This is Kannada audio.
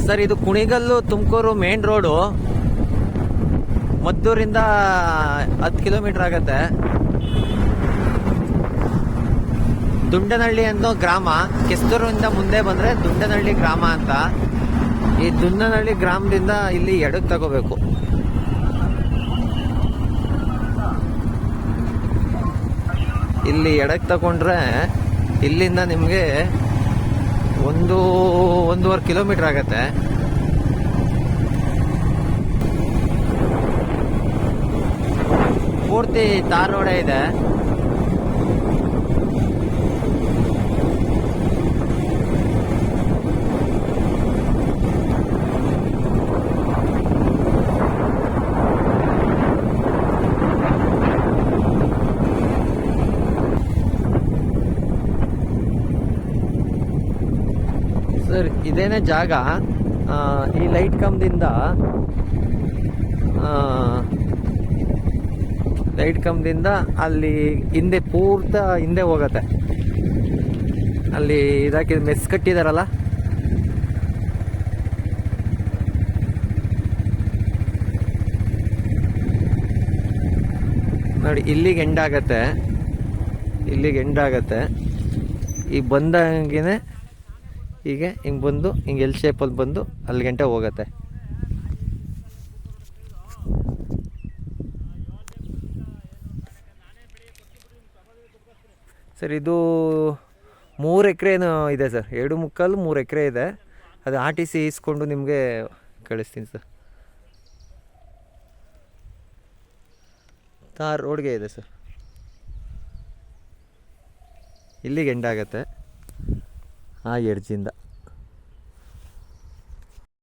ಸರ್ ಇದು ಕುಣಿಗಲ್ಲು ತುಮಕೂರು ಮೇನ್ ರೋಡು, ಮದ್ದೂರಿಂದ 10 ಕಿಲೋಮೀಟರ್ ಆಗತ್ತೆ. ದುಂಡನಹಳ್ಳಿ ಅನ್ನೋ ಗ್ರಾಮ, ಕೆಸ್ತೂರಿಂದ ಮುಂದೆ ಬಂದರೆ ದುಂಡನಹಳ್ಳಿ ಗ್ರಾಮ ಅಂತ. ಈ ದುಂಡನಹಳ್ಳಿ ಗ್ರಾಮದಿಂದ ಇಲ್ಲಿ ಎಡಕ್ಕೆ ತಗೋಬೇಕು. ಇಲ್ಲಿ ಎಡಕ್ಕೆ ತಗೊಂಡ್ರೆ ಇಲ್ಲಿಂದ ನಿಮಗೆ 1-1.5 ಕಿಲೋಮೀಟರ್ ಆಗತ್ತೆ. ಪೂರ್ತಿ ತಾರ್ ರೋಡೇ ಇದೆ. ಸರ್ ಇದೇನೇ ಜಾಗ. ಈ ಲೈಟ್ ಕಂಬದಿಂದ ಅಲ್ಲಿ ಹಿಂದೆ ಹಿಂದೆ ಹೋಗತ್ತೆ. ಅಲ್ಲಿ ಇದಕ್ಕೆ ಮೆಸ್ ಕಟ್ಟಿದಾರಲ್ಲ, ನೋಡಿ ಇಲ್ಲಿಗೆ ಎಂಡ್ ಆಗತ್ತೆ. ಈಗ ಬಂದಂಗೆ ಹೀಗೆ ಹಿಂಗೆ ಬಂದು ಹಿಂಗೆ ಎಲ್ ಶೇಪಲ್ಲಿ ಬಂದು ಅಲ್ಲಿ ಗಂಟೆ ಹೋಗತ್ತೆ. ಸರ್ ಇದು 3 ಎಕರೆನೂ ಇದೆ ಸರ್, 2.25-3 ಎಕರೆ ಇದೆ. ಅದು RTC ಇಸ್ಕೊಂಡು ನಿಮಗೆ ಕಳಿಸ್ತೀನಿ ಸರ್. ತಾರ್ ರೋಡ್ಗೆ ಇದೆ ಸರ್. ಇಲ್ಲಿಗೆ ಎಂಡ್ ಆಗುತ್ತೆ ಆ ಎಡ್ಜಿಂದ.